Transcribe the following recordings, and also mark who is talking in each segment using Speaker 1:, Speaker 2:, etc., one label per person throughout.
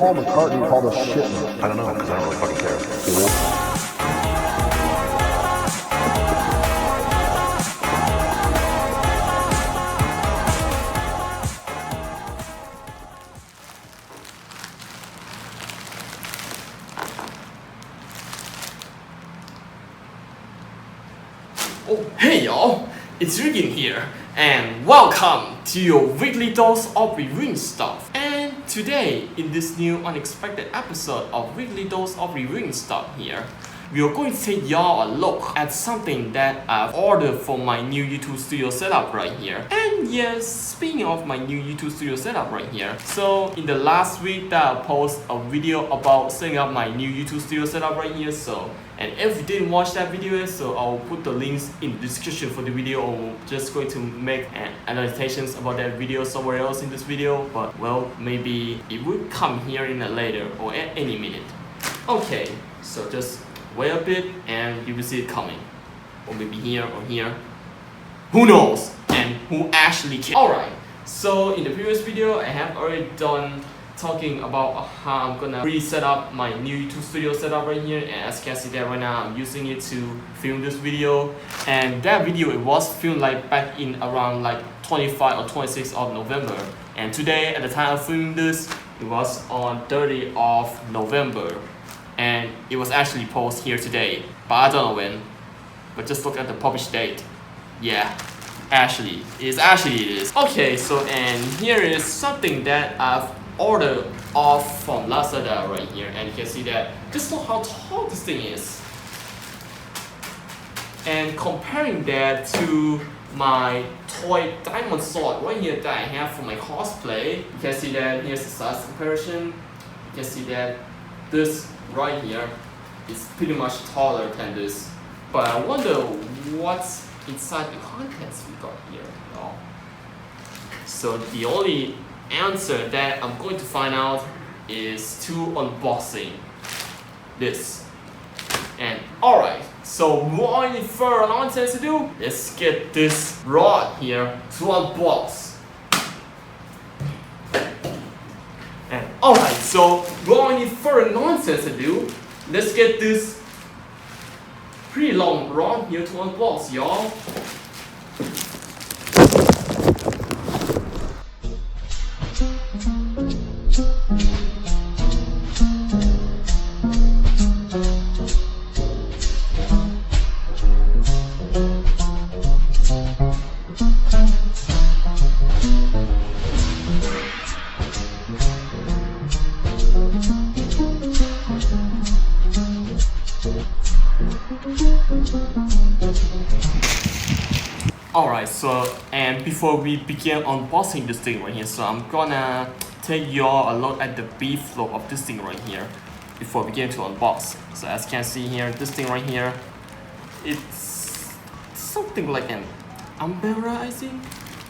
Speaker 1: Paul McCartney called us shit?
Speaker 2: I don't know, because I don't really fucking care.
Speaker 3: Oh, hey y'all, it's Ryukin here, and welcome to your weekly dose of reviewing stuff. And today, in this new unexpected episode of Weekly Dose of Reviewing Stuff here, we are going to take y'all a look at something that I've ordered for my new YouTube studio setup right here. And yes, speaking of my new YouTube studio setup right here, so in the last week that I posted a video about setting up my new YouTube studio setup right here, and if you didn't watch that video, so I'll put the links in the description for the video, or just going to make an annotations about that video somewhere else in this video, but well, maybe it will come here in a later or at any minute. Okay, so just wait a bit and you will see it coming, or maybe here or here, who knows, and who actually cares. Alright, so in the previous video I have already done talking about how I'm gonna reset up my new YouTube studio setup right here, and as you can see that right now I'm using it to film this video. And that video, it was filmed like back in around like 25 or 26 of November, and today at the time of filming this, it was on 30 of November, and it was actually posted here today, but I don't know when, but just look at the published date. Yeah, actually it is. Okay, so and here is something that I've ordered off from Lazada right here, and you can see that just look how tall this thing is, and comparing that to my toy diamond sword right here that I have for my cosplay, you can see that here's the size comparison. You can see that this right here is pretty much taller than this, but I wonder what's inside the contents we got here, y'all. So the only answer that I'm going to find out is to unboxing this. And alright, so without any further nonsense to do, let's get this rod here to unbox. And alright, so without any further nonsense to do, let's get this pretty long rod here to unbox, y'all. Alright, so and before we begin unboxing this thing right here, so I'm gonna take y'all a look at the B flow of this thing right here before we begin to unbox. So as you can see here, this thing right here, it's something like an umbrella, I think,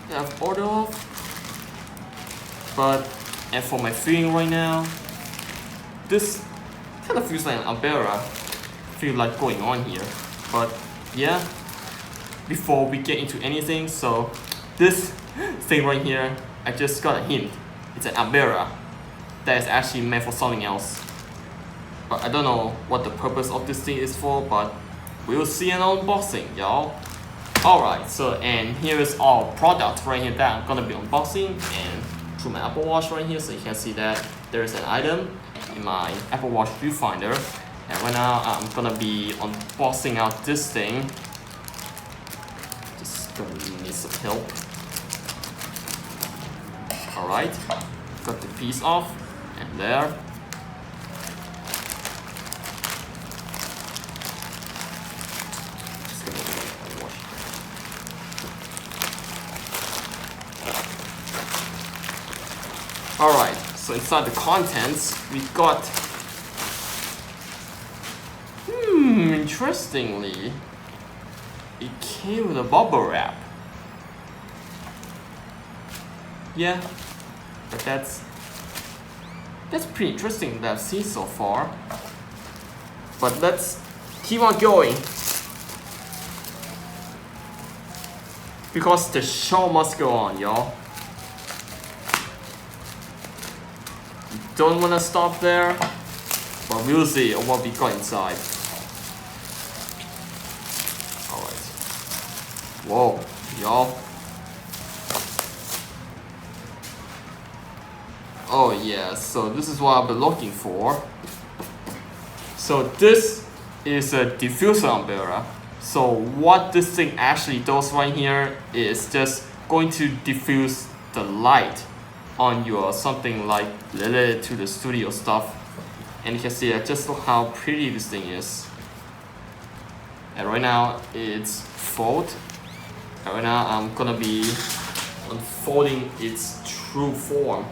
Speaker 3: that I've ordered off. But and for my feeling right now, this kind of feels like an umbrella feel like going on here. But yeah, before we get into anything, so this thing right here, I just got a hint. It's an umbrella that is actually meant for something else, but I don't know what the purpose of this thing is for, but we'll see an unboxing, y'all. Alright, so and here is our product right here that I'm gonna be unboxing, and through my Apple Watch right here, so you can see that there is an item in my Apple Watch viewfinder. And right now I'm gonna be unboxing out this thing. Just gonna need some help. Alright, got the piece off, and there. Just gonna wash. Alright, so inside the contents we got, interestingly, it came with a bubble wrap. Yeah, but that's pretty interesting that I've seen so far. But let's keep on going, because the show must go on, y'all. don't wanna stop there, but we'll see what we got inside. Alright. Whoa, y'all. Oh yeah, so this is what I've been looking for. So this is a diffuser umbrella. So what this thing actually does right here is just going to diffuse the light on your something like related to the studio stuff. And you can see just look how pretty this thing is. And right now it's fold. And right now I'm gonna be unfolding its true form.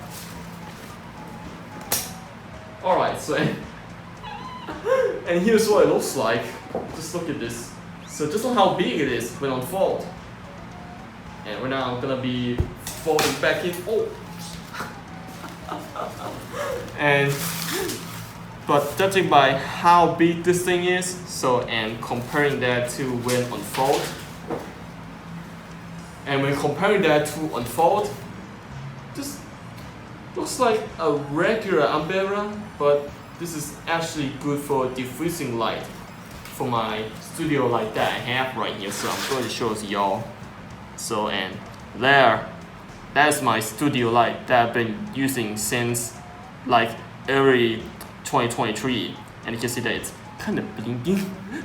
Speaker 3: Alright, so and here's what it looks like. Just look at this. So just look how big it is when unfold. And right now I'm gonna be folding back in. Oh! And but judging by how big this thing is, so and comparing that to when unfold, and when comparing that to unfold, just looks like a regular umbrella, but this is actually good for diffusing light for my studio light that I have right here. So I'm going to show y'all. So and that's my studio light that I've been using since like early 2023, and you can see that it's kind of blinking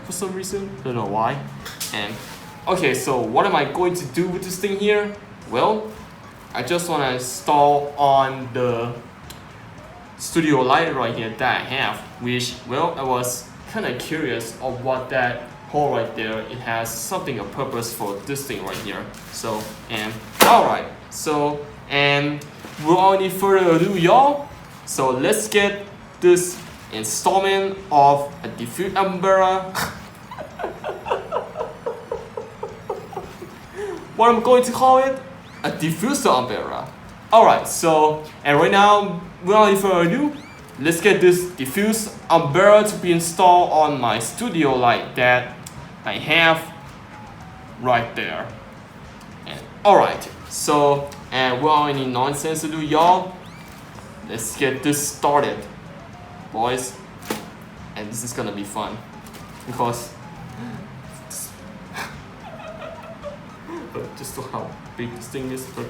Speaker 3: for some reason. Don't know why. And okay, so what am I going to do with this thing here? Well, I just want to install on the studio light right here that I have, which, well, I was kind of curious of what that hole right there, it has something of purpose for this thing right here. So, and alright, so, and without any further ado, y'all, so let's get this installment of a diffuser umbrella. What I'm going to call it? A diffuser umbrella. Alright, so, and right now, without any further ado, let's get this diffuse umbrella to be installed on my studio light that I have right there. And alright, so, and without any nonsense to do, y'all, let's get this started, boys. And this is gonna be fun because but just look how big this thing is. But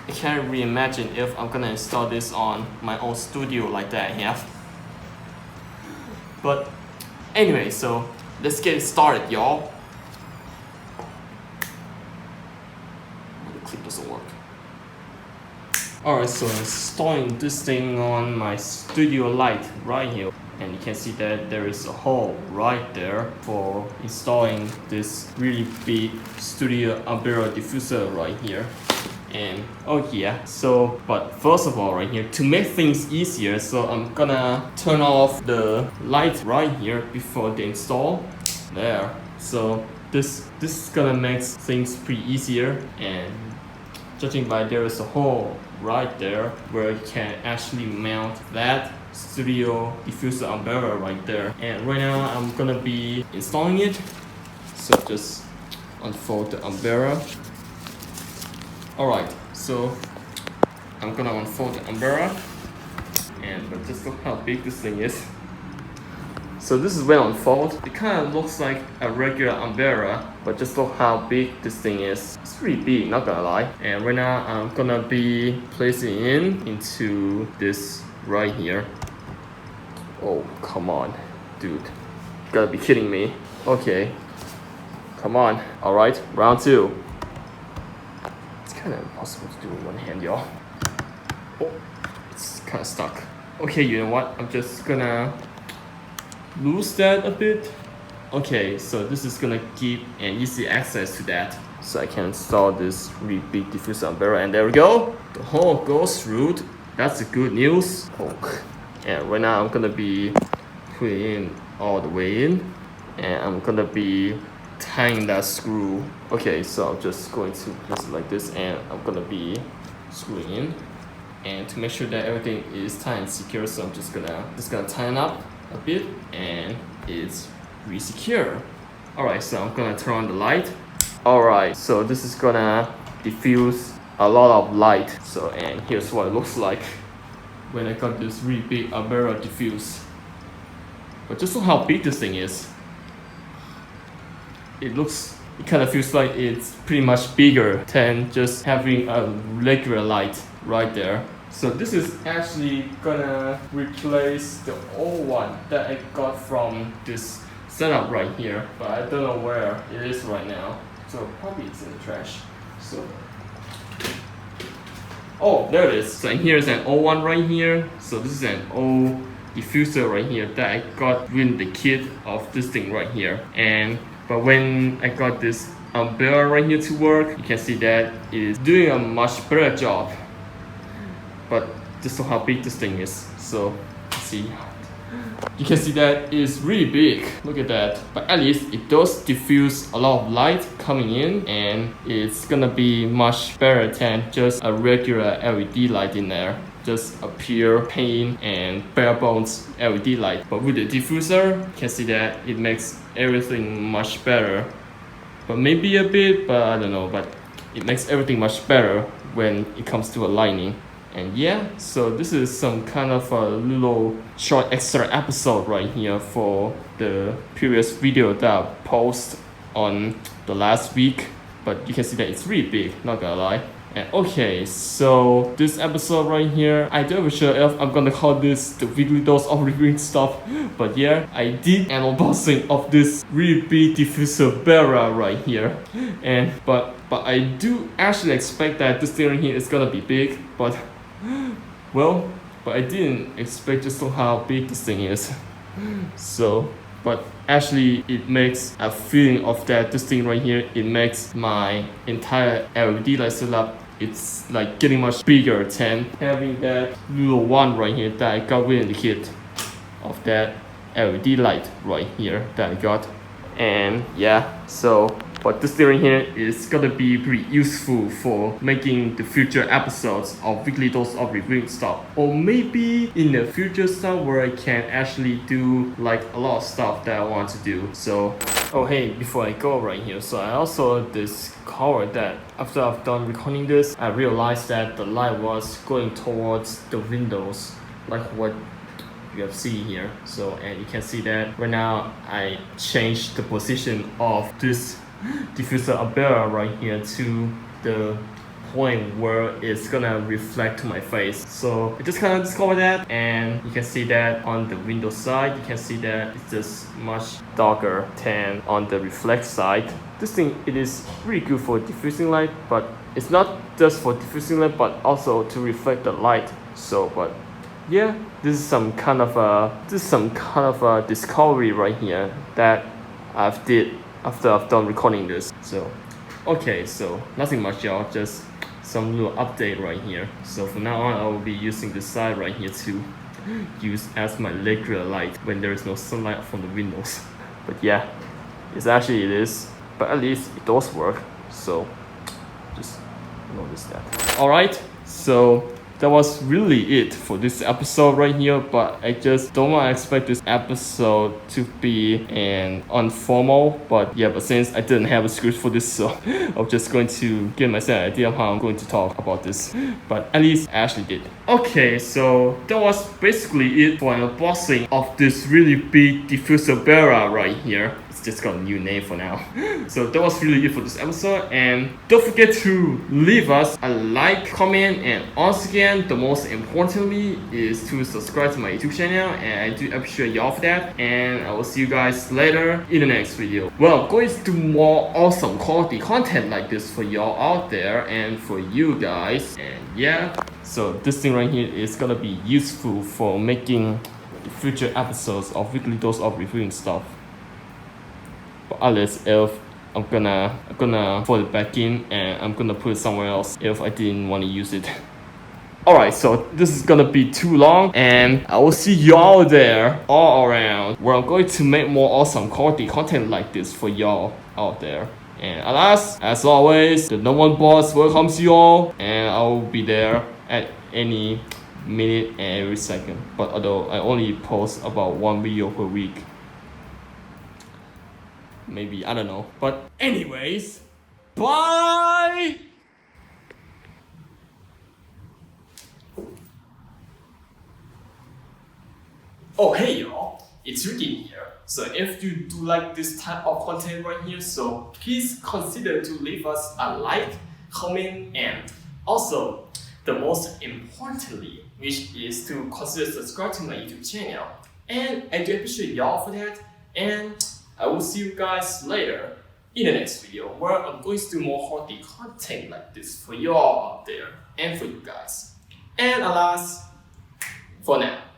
Speaker 3: I can't really imagine if I'm gonna install this on my old studio like that I have. But anyway, so let's get it started, y'all. The clip doesn't work. Alright, so installing this thing on my studio light right here. And you can see that there is a hole right there for installing this really big studio umbrella diffuser right here. And oh yeah, so but first of all right here, to make things easier, so I'm gonna turn off the light right here before they install. There. So this is gonna make things pretty easier, and judging by there is a hole right there where you can actually mount that studio diffuser umbrella right there. And right now I'm gonna be installing it. So just unfold the umbrella. Alright, so I'm gonna unfold the umbrella, and but just look how big this thing is. So this is when unfold. It kind of looks like a regular umbrella, but just look how big this thing is. It's pretty big, not gonna lie. And right now I'm gonna be placing it into this right here. Oh, come on, dude. You gotta be kidding me. Okay, come on. Alright, round two. It's kind of impossible to do with one hand, y'all. Oh, it's kind of stuck. Okay, you know what? I'm just gonna lose that a bit. Okay, so this is gonna give an easy access to that. So I can install this really big diffuser umbrella, and there we go. The hole goes through. That's the good news. Oh. And right now I'm gonna be putting in all the way in, and I'm gonna be tying that screw. Okay, so I'm just going to place it like this, and I'm gonna be screwing in. And to make sure that everything is tight and secure, so I'm just gonna tighten up a bit, and it's really secure. Alright, so I'm gonna turn on the light. Alright, so this is gonna diffuse a lot of light. So, and here's what it looks like. when I got this really big umbrella diffuse. But just look how big this thing is. It kind of feels like it's pretty much bigger than just having a regular light right there. So this is actually gonna replace the old one that I got from this setup right here, but I don't know where it is right now. So probably it's in the trash. So, oh, there it is. So here's an old one right here. So this is an old diffuser right here that I got with the kit of this thing right here. But when I got this umbrella right here to work, you can see that it is doing a much better job. But just look how big this thing is. So, see, you can see that it's really big. Look at that. But at least it does diffuse a lot of light coming in, and it's gonna be much better than just a regular LED light in there. Just a pure plain and bare bones LED light. But with the diffuser, you can see that it makes everything much better. But maybe a bit, but I don't know. But it makes everything much better when it comes to a lighting. And yeah, so this is some kind of a little short extra episode right here for the previous video that I posted on the last week. But you can see that it's really big, not gonna lie. And okay, so this episode right here, I don't sure if I'm gonna call this the weekly dose of reviewing stuff. But yeah, I did an unboxing of this really big Diffuserbrella right here. But I do actually expect that this thing right here is gonna be big, but I didn't expect just how big this thing is. So, but actually it makes a feeling of that this thing right here, it makes my entire LED light setup, it's like getting much bigger than having that little one right here that I got within the kit of that LED light right here that I got. And yeah, so but this thing right here is gonna be pretty useful for making the future episodes of Weekly Dose of Reviewing stuff. Or maybe in the future stuff where I can actually do like a lot of stuff that I want to do. So, oh hey, before I go right here, so I also discovered that after I've done recording this, I realized that the light was going towards the windows, like what you have seen here. So, and you can see that right now I changed the position of this diffuser umbrella right here to the point where it's gonna reflect to my face. So I just kind of discovered that, and you can see that on the window side, you can see that it's just much darker than on the reflect side. This thing, it is really good for diffusing light, but it's not just for diffusing light, but also to reflect the light. So, but yeah, this is some kind of a discovery right here that I've did after I've done recording this. So okay, so nothing much, y'all, just some little update right here. So from now on I will be using this side right here to use as my regular light when there is no sunlight from the windows. But yeah, it is, but at least it does work, so just notice that. Alright, so that was really it for this episode right here, but I just don't want to expect this episode to be an informal, but since I didn't have a script for this, so I'm just going to give myself an idea of how I'm going to talk about this, but at least I actually did. Okay, so that was basically it for an unboxing of this really big Diffuserbrella right here. It's just got a new name for now. So that was really it for this episode, and don't forget to leave us a like, comment, and once again, the most importantly is to subscribe to my YouTube channel, and I do appreciate y'all for that, and I will see you guys later in the next video. Well, going to do more awesome quality content like this for y'all out there and for you guys, and yeah, so this thing right here is gonna be useful for making the future episodes of Weekly Dose of Reviewing stuff. But unless if I'm gonna fold it back in and I'm gonna put it somewhere else if I didn't want to use it. Alright, so this is gonna be too long, and I will see y'all there all around where I'm going to make more awesome quality content like this for y'all out there. And alas, as always, the No One Boss welcomes you all, and I will be there at any minute and every second. But although I only post about one video per week, maybe, I don't know. But anyways, bye! Oh hey y'all, it's Ryukin here. So if you do like this type of content right here, so please consider to leave us a like, comment, and also the most importantly, which is to consider subscribe to my YouTube channel. And I do appreciate y'all for that. And I will see you guys later in the next video where I'm going to do more healthy content like this for y'all out there and for you guys. And alas, for now.